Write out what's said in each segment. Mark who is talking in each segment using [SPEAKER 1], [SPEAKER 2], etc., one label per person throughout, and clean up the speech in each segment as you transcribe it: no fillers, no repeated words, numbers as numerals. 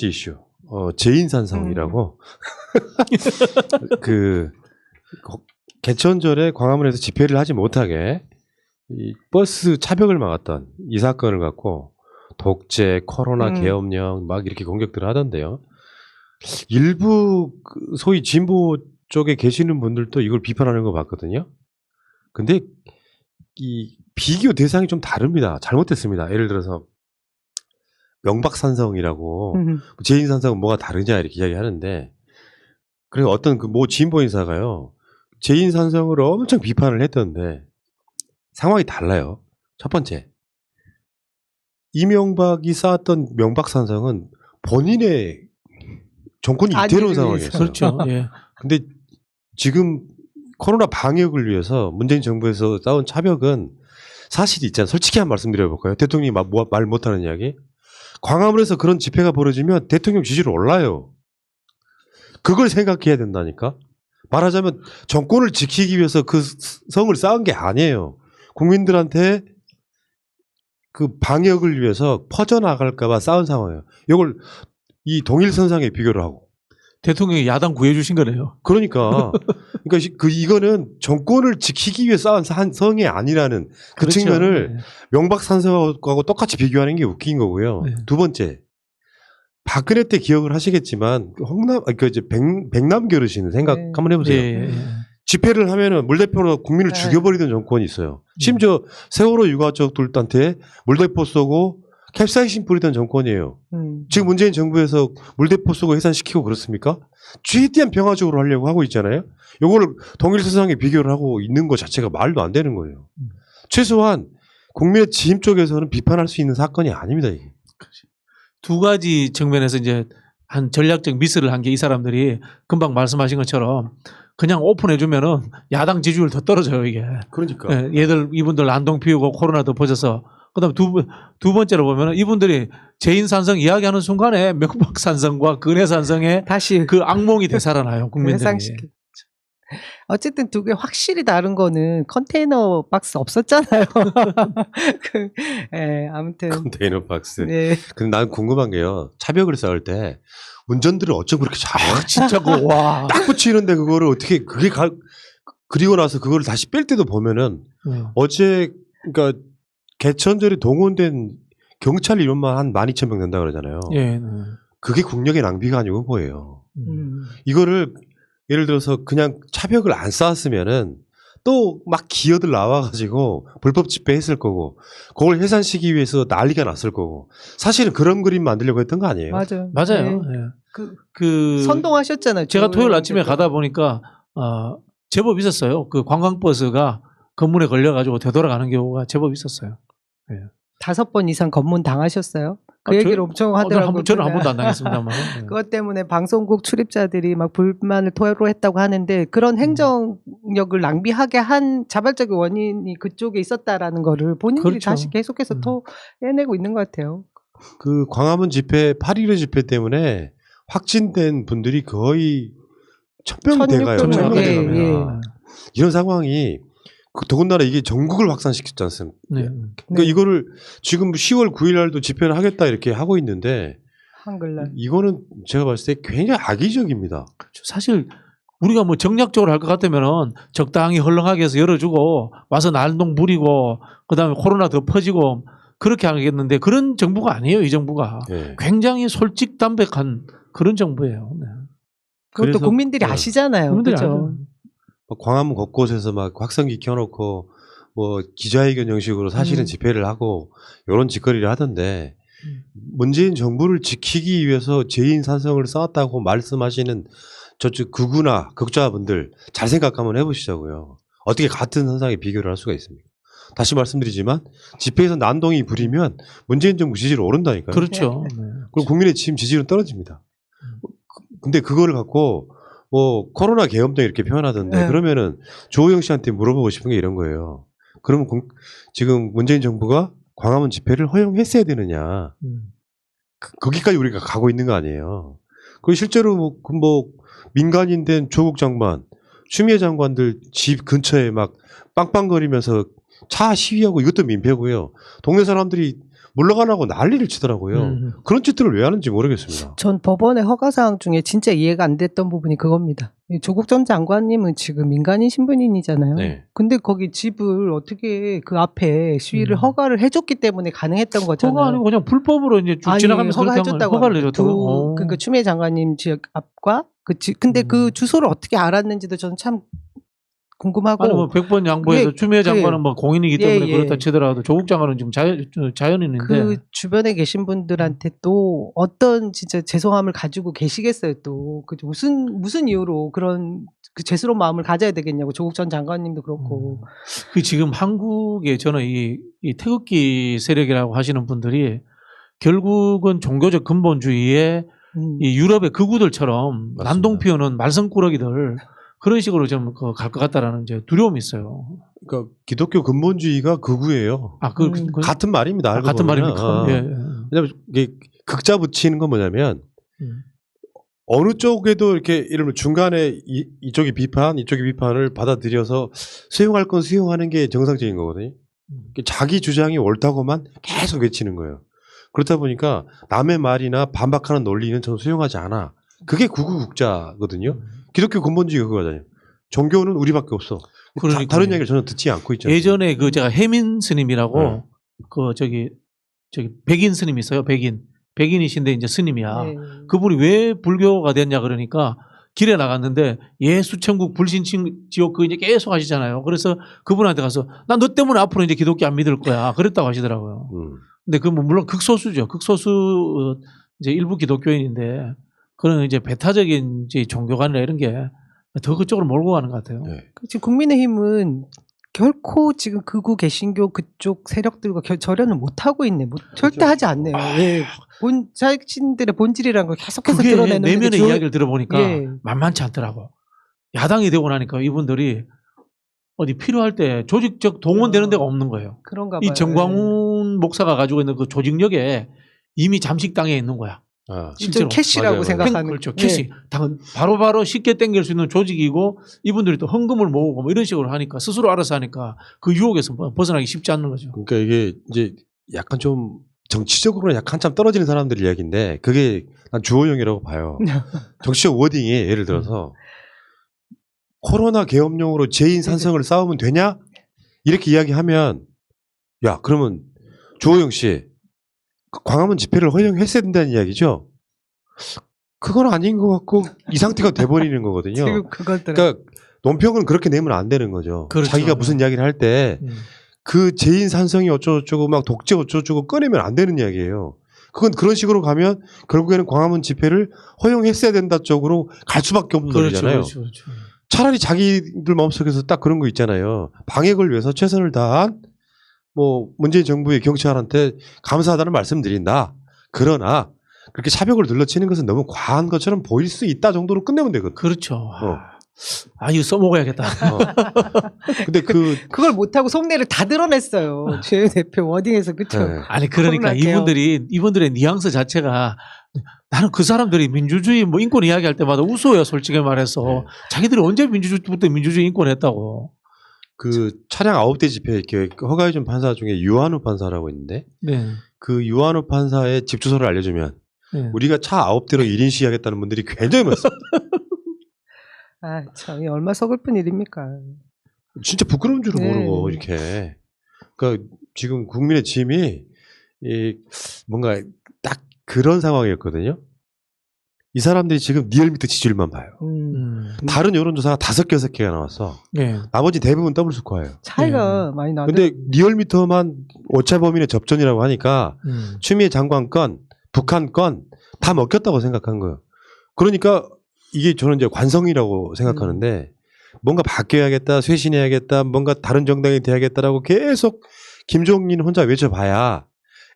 [SPEAKER 1] 이슈. 제인산성이라고 그 개천절에 광화문에서 집회를 하지 못하게 이 버스 차벽을 막았던 이 사건을 갖고 독재, 코로나 계엄령 막 이렇게 공격들을 하던데요. 일부 소위 진보 쪽에 계시는 분들도 이걸 비판하는 거 봤거든요. 근데 이 비교 대상이 좀 다릅니다. 잘못됐습니다. 예를 들어서 명박산성이라고 제인산성은 뭐가 다르냐 이렇게 이야기하는데, 그래서 어떤 그 모 진보 인사가요 제인산성을 엄청 비판을 했던데 상황이 달라요. 첫 번째, 이명박이 쌓았던 명박산성은 본인의 정권이 이태로운 상황이었어요.
[SPEAKER 2] 그렇죠. 예.
[SPEAKER 1] 근데 지금 코로나 방역을 위해서 문재인 정부에서 쌓은 차벽은 사실이 있잖아요. 솔직히 한 말씀 드려볼까요? 대통령이 말 못하는 이야기. 광화문에서 그런 집회가 벌어지면 대통령 지지율 올라요. 그걸 생각해야 된다니까. 말하자면 정권을 지키기 위해서 그 성을 쌓은 게 아니에요. 국민들한테 그 방역을 위해서 퍼져나갈까봐 쌓은 상황이에요. 이걸 이 동일선상에 비교를 하고.
[SPEAKER 2] 대통령이 야당 구해주신 거네요.
[SPEAKER 1] 그러니까 이거는 정권을 지키기 위해 쌓은 성이 아니라는 그
[SPEAKER 2] 그렇죠.
[SPEAKER 1] 측면을
[SPEAKER 2] 네.
[SPEAKER 1] 명박산성하고 똑같이 비교하는 게 웃긴 거고요.
[SPEAKER 2] 네.
[SPEAKER 1] 두 번째, 박근혜 때 기억을 하시겠지만 백남 겨루시는 생각
[SPEAKER 3] 네.
[SPEAKER 1] 한번 해보세요.
[SPEAKER 2] 예.
[SPEAKER 1] 집회를 하면은 물대포로 국민을
[SPEAKER 3] 네.
[SPEAKER 1] 죽여버리던 정권이 있어요. 심지어 세월호 유가족들한테 물대포 쏘고 캡사이신 뿌리던 정권이에요. 지금 문재인 정부에서 물대포 쏘고 해산시키고 그렇습니까? 최대한 평화적으로 하려고 하고 있잖아요. 요거를 동일세상에 비교를 하고 있는 것 자체가 말도 안 되는 거예요. 최소한 국민의 지임 쪽에서는 비판할 수 있는 사건이 아닙니다. 이게.
[SPEAKER 2] 두 가지 측면에서 이제 한 전략적 미스를 한 게 이 사람들이 금방 말씀하신 것처럼 그냥 오픈해주면은 야당 지지율 더 떨어져요, 이게.
[SPEAKER 1] 그러니까.
[SPEAKER 2] 예, 이분들 안동 피우고 코로나도 퍼져서. 그 다음에 두 번째로 보면은 이분들이 제인산성 이야기하는 순간에 명박산성과 근해산성의
[SPEAKER 3] 다시
[SPEAKER 2] 그 악몽이 되살아나요, 국민들이.
[SPEAKER 3] 회상시켜. 어쨌든 두 개 확실히 다른 거는 컨테이너 박스 없었잖아요. 아무튼
[SPEAKER 1] 컨테이너 박스.
[SPEAKER 3] 네.
[SPEAKER 1] 근데 난 궁금한 게요. 차벽을 쌓을 때 운전들을 어쩜 그렇게 잘해?
[SPEAKER 2] 진짜 와.
[SPEAKER 1] 딱 붙이는데 그거를 어떻게 그리고 나서 그거를 다시 뺄 때도 보면은 어제 그러니까 개천절에 동원된 경찰 인원만 한 12,000명 된다 그러잖아요.
[SPEAKER 2] 예.
[SPEAKER 1] 그게 국력의 낭비가 아니고 뭐예요. 이거를 예를 들어서 그냥 차벽을 안 쌓았으면은 또 막 기어들 나와가지고 불법 집회했을 거고 그걸 해산시키기 위해서 난리가 났을 거고 사실은 그런 그림 만들려고 했던 거 아니에요?
[SPEAKER 3] 맞아요.
[SPEAKER 2] 맞아요.
[SPEAKER 3] 네.
[SPEAKER 2] 예. 그
[SPEAKER 3] 선동하셨잖아요.
[SPEAKER 2] 제가 토요일 아침에 가다 보니까 제법 있었어요. 그 관광버스가 건물에 걸려가지고 되돌아가는 경우가 제법 있었어요. 예.
[SPEAKER 3] 5번 이상 검문 당하셨어요? 그 얘기를 엄청 하더라고요.
[SPEAKER 2] 저는 한 번도 안 당했습니다만.
[SPEAKER 3] 그것 때문에 방송국 출입자들이 막 불만을 토로했다고 하는데 그런 행정력을 낭비하게 한 자발적인 원인이 그쪽에 있었다라는 거를 본인들이
[SPEAKER 2] 그렇죠.
[SPEAKER 3] 다시 계속해서 토해내고 있는 것 같아요.
[SPEAKER 1] 그 광화문 집회 8.15 집회 때문에 확진된 분들이 거의 1,000명 돼가요.
[SPEAKER 3] 1,600 명.
[SPEAKER 1] 1,000명 돼가면.
[SPEAKER 3] 예.
[SPEAKER 1] 이런 상황이 더군다나 이게 전국을 확산시켰지 않습니까?
[SPEAKER 2] 네.
[SPEAKER 1] 그러니까 이거를 지금 10월 9일 날도 집회를 하겠다 이렇게 하고 있는데
[SPEAKER 3] 한글날.
[SPEAKER 1] 이거는 제가 봤을 때 굉장히 악의적입니다.
[SPEAKER 2] 사실 우리가 뭐 정략적으로 할 것 같으면은 적당히 헐렁하게 해서 열어주고 와서 난동 부리고 그다음에 코로나 더 퍼지고 그렇게 하겠는데 그런 정부가 아니에요, 이 정부가.
[SPEAKER 1] 네.
[SPEAKER 2] 굉장히 솔직담백한 그런 정부예요. 네.
[SPEAKER 3] 그것도
[SPEAKER 1] 그래서,
[SPEAKER 3] 국민들이
[SPEAKER 1] 네.
[SPEAKER 3] 아시잖아요.
[SPEAKER 2] 국민들이
[SPEAKER 3] 그렇죠?
[SPEAKER 2] 알죠.
[SPEAKER 1] 광화문 곳곳에서 막 확성기 켜놓고 뭐 기자회견 형식으로 사실은 집회를 하고 이런 짓거리를 하던데 문재인 정부를 지키기 위해서 제인산성을 쌓았다고 말씀하시는 저쪽 극우나 극좌분들 잘 생각 한번 해보시자고요. 어떻게 같은 현상에 비교를 할 수가 있습니까? 다시 말씀드리지만 집회에서 난동이 부리면 문재인 정부 지지율 오른다니까요.
[SPEAKER 2] 그렇죠. 네.
[SPEAKER 1] 그럼 국민의 지지율은 떨어집니다. 근데 그거를 갖고 뭐 코로나 계엄도 이렇게 표현하던데 그러면은 조호영 씨한테 물어보고 싶은 게 이런 거예요. 그러면 지금 문재인 정부가 광화문 집회를 허용했어야 되느냐. 거기까지 우리가 가고 있는 거 아니에요. 그 실제로 뭐 민간인 된 조국 장관, 추미애 장관들 집 근처에 막 빵빵거리면서 차 시위하고 이것도 민폐고요. 동네 사람들이 물러가라고 난리를 치더라고요. 그런 짓들을 왜 하는지 모르겠습니다.
[SPEAKER 3] 전 법원의 허가사항 중에 진짜 이해가 안 됐던 부분이 그겁니다. 이 조국 전 장관님은 지금 민간인 신분인이잖아요.
[SPEAKER 1] 네.
[SPEAKER 3] 근데 거기 집을 어떻게 그 앞에 시위를 허가를 해줬기 때문에 가능했던 거잖아요.
[SPEAKER 2] 허가 아니고 그냥 불법으로 이제 쭉
[SPEAKER 3] 아니,
[SPEAKER 2] 지나가면서 그렇게 한 거예요.
[SPEAKER 3] 허가해줬다고
[SPEAKER 2] 허가를
[SPEAKER 3] 합니다.
[SPEAKER 2] 해줬다고.
[SPEAKER 3] 그러니까 추미애 장관님 지역 앞과 근데 그 주소를 어떻게 알았는지도 저는 참 궁금하고.
[SPEAKER 2] 아니 뭐 100번 양보해서
[SPEAKER 3] 예,
[SPEAKER 2] 추미애 장관은 뭐 공인이기 때문에
[SPEAKER 3] 예.
[SPEAKER 2] 그렇다 치더라도 조국 장관은 지금 자연인인데
[SPEAKER 3] 그 주변에 계신 분들한테 또 어떤 진짜 죄송함을 가지고 계시겠어요. 또 그 무슨 이유로 그런 그 죄스러운 마음을 가져야 되겠냐고. 조국 전 장관님도 그렇고.
[SPEAKER 2] 그 지금 한국에 저는 이 태극기 세력이라고 하시는 분들이 결국은 종교적 근본주의에 이 유럽의 극우들처럼
[SPEAKER 1] 맞습니다.
[SPEAKER 2] 난동 피우는 말썽꾸러기들 그런 식으로 좀 갈 것 같다라는 이제 두려움이 있어요.
[SPEAKER 1] 그러니까 기독교 근본주의가 극우예요.
[SPEAKER 2] 아,
[SPEAKER 1] 같은 말입니다. 알고
[SPEAKER 2] 같은
[SPEAKER 1] 보면.
[SPEAKER 2] 말입니까? 예.
[SPEAKER 1] 왜냐면 이게 극자 붙이는 건 뭐냐면 어느 쪽에도 이렇게 이러면 중간에 이쪽이 비판, 이쪽이 비판을 받아들여서 수용할 건 수용하는 게 정상적인 거거든요. 자기 주장이 옳다고만 계속 외치는 거예요. 그렇다 보니까 남의 말이나 반박하는 논리는 저는 수용하지 않아. 그게 구구국자거든요. 기독교 근본주의가 그거잖아요. 종교는 우리밖에 없어.
[SPEAKER 2] 그러니까요.
[SPEAKER 1] 다른 이야기를 저는 듣지 않고 있잖아요.
[SPEAKER 2] 예전에 그 제가 해민 스님이라고 그 저기 백인 스님 있어요. 백인이신데 이제 스님이야.
[SPEAKER 3] 네.
[SPEAKER 2] 그분이 왜 불교가 됐냐 그러니까 길에 나갔는데 수천국 불신지옥 그 이제 계속 하시잖아요. 그래서 그분한테 가서 나 너 때문에 앞으로 이제 기독교 안 믿을 거야. 그랬다고 하시더라고요. 근데 그 뭐 물론 극소수죠. 극소수 이제 일부 기독교인인데 그런 이제 배타적인 이제 종교관이나 이런 게 더 그쪽으로 몰고 가는 것 같아요.
[SPEAKER 1] 네.
[SPEAKER 3] 지금 국민의힘은 결코 지금 극우 개신교 그쪽 세력들과 절연을 못 하고 있네. 절대 하지 않네요. 예. 자신들의 본질이라는 걸 계속해서
[SPEAKER 2] 그게
[SPEAKER 3] 드러내는
[SPEAKER 2] 내면의 이야기를 들어보니까
[SPEAKER 3] 예.
[SPEAKER 2] 만만치 않더라고. 야당이 되고 나니까 이분들이 어디 필요할 때 조직적 동원되는 데가 없는 거예요.
[SPEAKER 3] 그런가 봐요.
[SPEAKER 2] 이 정광훈 목사가 가지고 있는 그 조직력에 이미 잠식당해 있는 거야.
[SPEAKER 3] 실제로 캐시라고
[SPEAKER 1] 맞아요.
[SPEAKER 3] 생각하는.
[SPEAKER 2] 그렇죠. 캐시. 바로바로 쉽게 땡길 수 있는 조직이고 이분들이 또 헌금을 모으고 뭐 이런 식으로 하니까 스스로 알아서 하니까 그 유혹에서 벗어나기 쉽지 않는 거죠.
[SPEAKER 1] 그러니까 이게 이제 약간 좀 정치적으로는 약간 한참 떨어지는 사람들 이야기인데 그게 난 주호영이라고 봐요. 정치적 워딩이 예를 들어서 코로나 계엄령으로 죄인 산성을 쌓으면 되냐? 이렇게 이야기하면 야 그러면 주호영 씨 광화문 집회를 허용했어야 된다는 이야기죠? 그건 아닌 것 같고 이 상태가 돼버리는 거거든요.
[SPEAKER 3] 지금 그것들.
[SPEAKER 1] 그러니까 논평은 그렇게 내면 안 되는 거죠.
[SPEAKER 2] 그렇죠.
[SPEAKER 1] 자기가 무슨 이야기를 할 때 그 죄인 산성이 어쩌고저쩌고 막 독재 어쩌고저쩌고 꺼내면 안 되는 이야기예요. 그건 그런 식으로 가면 결국에는 광화문 집회를 허용했어야 된다 쪽으로 갈 수밖에 없는 논리잖아요.
[SPEAKER 2] 그렇죠.
[SPEAKER 1] 차라리 자기들 마음속에서 딱 그런 거 있잖아요. 방역을 위해서 최선을 다한 뭐 문재인 정부의 경찰한테 감사하다는 말씀드린다. 그러나 그렇게 차벽을 둘러치는 것은 너무 과한 것처럼 보일 수 있다 정도로 끝내면 되거든.
[SPEAKER 2] 그렇죠. 이거 써먹어야겠다.
[SPEAKER 1] 근데
[SPEAKER 3] 그걸 못하고 속내를 다 드러냈어요. 최 대표 워딩에서 그렇죠.
[SPEAKER 1] 네.
[SPEAKER 2] 아니 그러니까 이분들의 뉘앙스 자체가 나는 그 사람들이 민주주의 뭐 인권 이야기할 때마다 웃어요. 솔직히 말해서
[SPEAKER 1] 네.
[SPEAKER 2] 자기들이 언제 민주주의부터 민주주의 인권했다고.
[SPEAKER 1] 그 차량 9대 집회 이렇게 허가해준 판사 중에 유한우 판사라고 있는데
[SPEAKER 2] 네.
[SPEAKER 1] 그 유한우 판사의 집 주소를 알려주면
[SPEAKER 2] 네.
[SPEAKER 1] 우리가 차 9대로 1인 시위하겠다는 분들이 굉장히 많습니다.
[SPEAKER 3] 참 얼마 서글픈 일입니까.
[SPEAKER 1] 진짜 부끄러운 줄은
[SPEAKER 3] 네.
[SPEAKER 1] 모르고 이렇게. 그러니까 지금 국민의 짐이 뭔가 딱 그런 상황이었거든요. 이 사람들이 지금 리얼미터 지지율만 봐요. 다른 여론조사가 5개가 나왔어.
[SPEAKER 2] 네.
[SPEAKER 1] 나머지 대부분 더블 스코어예요.
[SPEAKER 3] 차이가 많이 나죠.
[SPEAKER 1] 근데 리얼미터만 오차 범위의 접전이라고 하니까 추미애 장관 건, 북한 건 다 먹혔다고 생각한 거예요. 그러니까 이게 저는 이제 관성이라고 생각하는데 뭔가 바뀌어야겠다, 쇄신해야겠다, 뭔가 다른 정당이 돼야겠다라고 계속 김종인 혼자 외쳐봐야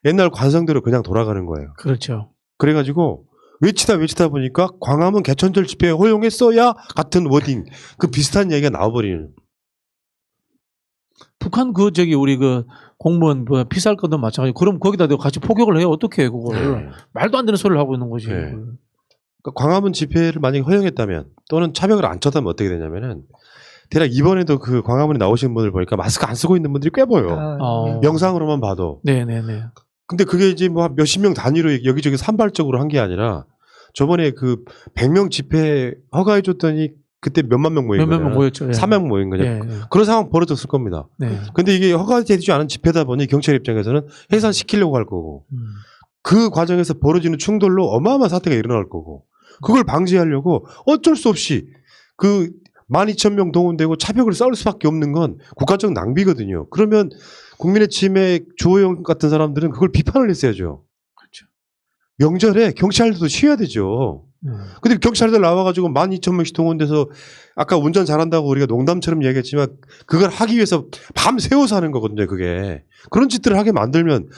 [SPEAKER 1] 옛날 관성대로 그냥 돌아가는 거예요.
[SPEAKER 2] 그렇죠.
[SPEAKER 1] 그래가지고 외치다 보니까 광화문 개천절 집회 허용했어야 같은 워딩 그 비슷한 얘기가 나와버리는.
[SPEAKER 2] 북한 우리 공무원 피살 건도 마찬가지. 그럼 거기다 같이 포격을 해요. 어떻게 해 그걸? 말도 안 되는 소리를 하고 있는 거지.
[SPEAKER 1] 네. 그러니까 광화문 집회를 만약에 허용했다면 또는 차벽을 안 쳤다면 어떻게 되냐면은 대략 이번에도 그 광화문에 나오신 분들 보니까 마스크 안 쓰고 있는 분들이 꽤 보여. 영상으로만 봐도.
[SPEAKER 2] 네네네.
[SPEAKER 1] 근데 그게 이제 뭐 몇십 명 단위로 여기저기 산발적으로 한 게 아니라 저번에 그 100명 집회 허가해 줬더니 그때 몇만 명 모인
[SPEAKER 2] 몇몇
[SPEAKER 1] 거잖아요.
[SPEAKER 2] 명 모였죠. 예.
[SPEAKER 1] 3명 모인 거죠.
[SPEAKER 2] 예, 예.
[SPEAKER 1] 그런 상황 벌어졌을 겁니다.
[SPEAKER 2] 네.
[SPEAKER 1] 근데 이게 허가되지 않은 집회다 보니 경찰 입장에서는 해산시키려고 할 거고 그 과정에서 벌어지는 충돌로 어마어마한 사태가 일어날 거고 그걸 방지하려고 어쩔 수 없이 그 12,000명 동원되고 차벽을 쌓을 수밖에 없는 건 국가적 낭비거든요. 그러면 국민의 침해 주호영 같은 사람들은 그걸 비판을 했어야죠.
[SPEAKER 2] 그렇죠.
[SPEAKER 1] 명절에 경찰들도 쉬어야 되죠. 근데 경찰들 나와가지고 12,000명씩 동원돼서 아까 운전 잘한다고 우리가 농담처럼 얘기했지만 그걸 하기 위해서 밤 새워서 하는 거거든요. 그게. 그런 짓들을 하게 만들면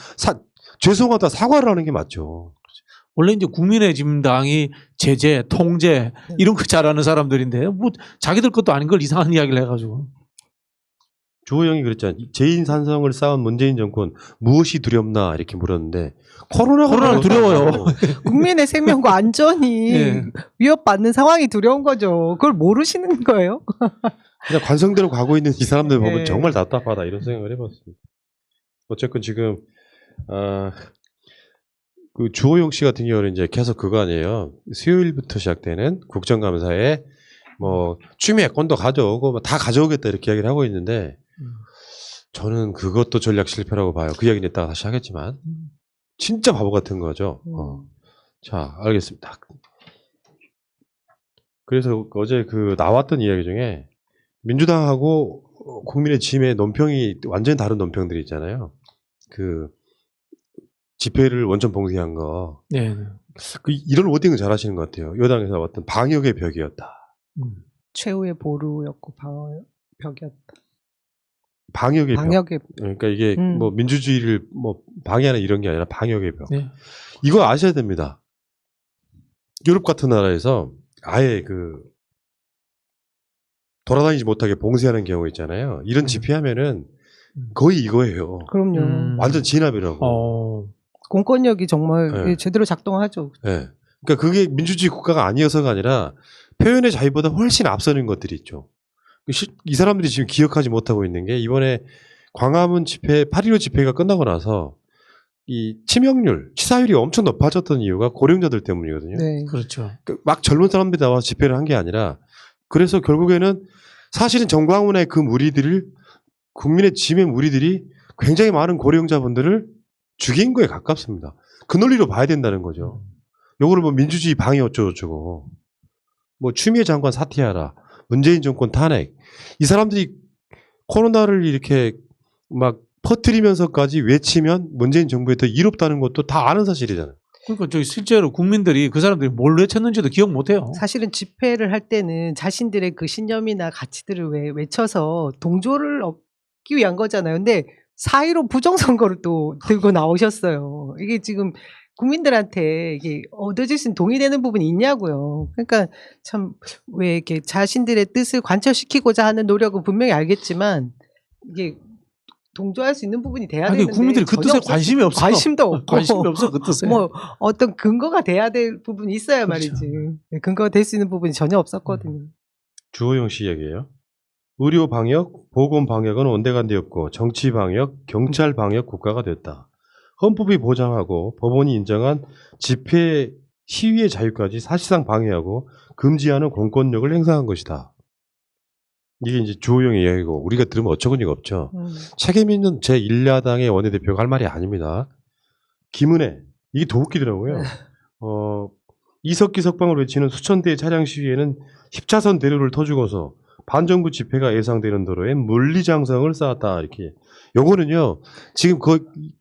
[SPEAKER 1] 죄송하다 사과를 하는 게 맞죠.
[SPEAKER 2] 원래 이제 국민의힘당이 제재, 통제 이런 거 잘하는 사람들인데 뭐 자기들 것도 아닌 걸 이상한 이야기를 해가지고.
[SPEAKER 1] 주호영이 그랬잖아요. 재인산성을 쌓은 문재인 정권 무엇이 두렵나 이렇게 물었는데 코로나가
[SPEAKER 2] 두려워요.
[SPEAKER 3] 국민의 생명과 안전이
[SPEAKER 2] 예.
[SPEAKER 3] 위협받는 상황이 두려운 거죠. 그걸 모르시는 거예요?
[SPEAKER 1] 그냥 관성대로 가고 있는 이 사람들 보면
[SPEAKER 3] 네.
[SPEAKER 1] 정말 답답하다 이런 생각을 해봤습니다. 어쨌건 지금 그 주호영 씨 같은 경우는 이제 계속 그거 아니에요. 수요일부터 시작되는 국정감사에 뭐 추미애권도 가져오고 뭐다 가져오겠다 이렇게 이야기를 하고 있는데 저는 그것도 전략 실패라고 봐요. 그 이야기는 이따가 다시 하겠지만 진짜 바보 같은 거죠. 자, 알겠습니다. 그래서 어제 그 나왔던 이야기 중에 민주당하고 국민의힘의 논평이 완전히 다른 논평들이 있잖아요. 그 집회를 원천 봉쇄한 거.
[SPEAKER 2] 네.
[SPEAKER 1] 그 이런 워딩을 잘 하시는 것 같아요. 여당에서 어떤 방역의 벽이었다.
[SPEAKER 3] 최후의 보루였고 벽이었다.
[SPEAKER 1] 방역의 벽.
[SPEAKER 3] 방역의
[SPEAKER 1] 그러니까 이게 뭐 민주주의를 뭐 방해하는 이런 게 아니라 방역의 벽.
[SPEAKER 2] 네.
[SPEAKER 1] 이거 아셔야 됩니다. 유럽 같은 나라에서 아예 그 돌아다니지 못하게 봉쇄하는 경우 있잖아요. 이런 집회하면은 거의 이거예요.
[SPEAKER 3] 그럼요.
[SPEAKER 1] 완전 진압이라고.
[SPEAKER 3] 공권력이 정말
[SPEAKER 1] 네.
[SPEAKER 3] 제대로 작동하죠.
[SPEAKER 1] 네. 그러니까 그게 민주주의 국가가 아니어서가 아니라 표현의 자유보다 훨씬 앞서는 것들이 있죠. 이 사람들이 지금 기억하지 못하고 있는 게 이번에 광화문 집회, 8.15 집회가 끝나고 나서 이 치명률, 치사율이 엄청 높아졌던 이유가 고령자들 때문이거든요.
[SPEAKER 3] 네.
[SPEAKER 2] 그렇죠.
[SPEAKER 1] 막 젊은 사람들이 나와서 집회를 한 게 아니라 그래서 결국에는 사실은 정광훈의 그 무리들을 국민의 짐의 무리들이 굉장히 많은 고령자분들을 죽인 거에 가깝습니다. 그 논리로 봐야 된다는 거죠. 요거를 뭐 민주주의 방해 어쩌고저쩌고 뭐 추미애 장관 사퇴하라 문재인 정권 탄핵 이 사람들이 코로나를 이렇게 막 퍼뜨리면서까지 외치면 문재인 정부에 더 이롭다는 것도 다 아는 사실이잖아요.
[SPEAKER 2] 그러니까 저기 실제로 국민들이 그 사람들이 뭘 외쳤는지도 기억 못해요.
[SPEAKER 3] 사실은 집회를 할 때는 자신들의 그 신념이나 가치들을 외쳐서 동조를 얻기 위한 거잖아요. 근데 4.15 부정선거를 또 들고 나오셨어요. 이게 지금 국민들한테 이게 얻어질 수 있는 동의되는 부분이 있냐고요. 그러니까 참 왜 이렇게 자신들의 뜻을 관철시키고자 하는 노력은 분명히 알겠지만 이게 동조할 수 있는 부분이 돼야
[SPEAKER 2] 아니,
[SPEAKER 3] 되는데
[SPEAKER 2] 국민들이 그
[SPEAKER 3] 전혀
[SPEAKER 2] 뜻에
[SPEAKER 3] 없었어요.
[SPEAKER 2] 관심이 없어.
[SPEAKER 3] 관심도 없고
[SPEAKER 2] 관심이 없어 그 뜻에.
[SPEAKER 3] 뭐 어떤 근거가 돼야 될 부분이 있어야
[SPEAKER 2] 그렇죠.
[SPEAKER 3] 말이지. 네, 근거가 될 수 있는 부분이 전혀 없었거든요.
[SPEAKER 1] 주호영 씨 얘기예요. 의료 방역, 보건 방역은 온데간데 없고 정치 방역, 경찰 방역 국가가 됐다. 헌법이 보장하고 법원이 인정한 집회, 시위의 자유까지 사실상 방해하고 금지하는 공권력을 행사한 것이다. 이게 이제 주호영의 이야기고 우리가 들으면 어처구니가 없죠. 책임 있는 제1야당의 원내대표가 할 말이 아닙니다. 김은혜, 이게 더 웃기더라고요. 이석기 석방을 외치는 수천 대의 차량 시위에는 10차선 대로를 터주고서 반정부 집회가 예상되는 도로에 물리장성을 쌓았다. 이렇게. 요거는요, 지금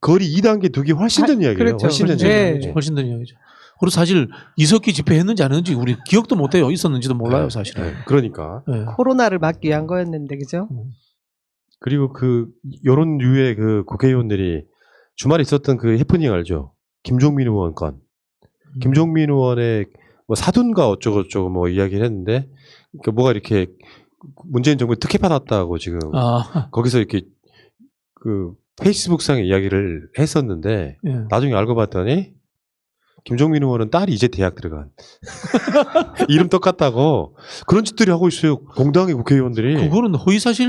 [SPEAKER 1] 거리 2단계 두기 훨씬 전 이야기예요.
[SPEAKER 3] 그렇죠.
[SPEAKER 1] 훨씬 전
[SPEAKER 3] 네.
[SPEAKER 1] 이야기죠.
[SPEAKER 2] 훨씬 더 이야기죠. 그리고 사실 이석기 집회 했는지 안 했는지 우리 기억도 못해요. 있었는지도 몰라요, 사실은.
[SPEAKER 1] 네, 그러니까.
[SPEAKER 2] 네.
[SPEAKER 3] 코로나를 막기 위한 거였는데 그죠?
[SPEAKER 1] 그리고 요런 류의 그 국회의원들이 주말에 있었던 그 해프닝 알죠? 김종민 의원 건. 김종민 의원의 뭐 사둔가 어쩌고저쩌고 뭐 이야기를 했는데, 그러니까 뭐가 이렇게 문재인 정부에 특혜 받았다고 지금 거기서 이렇게 그 페이스북상에 이야기를 했었는데,
[SPEAKER 2] 예.
[SPEAKER 1] 나중에 알고 봤더니 김종민 의원은 딸이 이제 대학 들어간 이름 똑같다고 그런 짓들이 하고 있어요. 공당의 국회의원들이.
[SPEAKER 2] 그거는 허위사실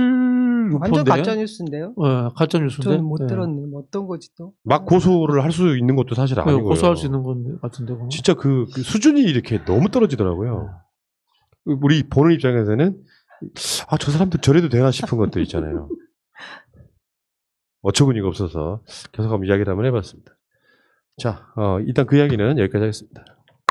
[SPEAKER 3] 완전
[SPEAKER 2] 유포인데.
[SPEAKER 3] 가짜 뉴스인데요.
[SPEAKER 2] 가짜 뉴스인데.
[SPEAKER 3] 저는 못
[SPEAKER 2] 예.
[SPEAKER 3] 들었네. 뭐 어떤 거지 또?
[SPEAKER 1] 막 고소를 할 수 있는 것도 사실 아니고요.
[SPEAKER 2] 고소할 수 있는 건 같은데. 그거.
[SPEAKER 1] 진짜 그 수준이 이렇게 너무 떨어지더라고요. 우리 보는 입장에서는 저 사람들 저래도 되나 싶은 것도 있잖아요. 어처구니가 없어서 계속 한번 이야기를 한번 해봤습니다. 자, 일단 그 이야기는 여기까지 하겠습니다.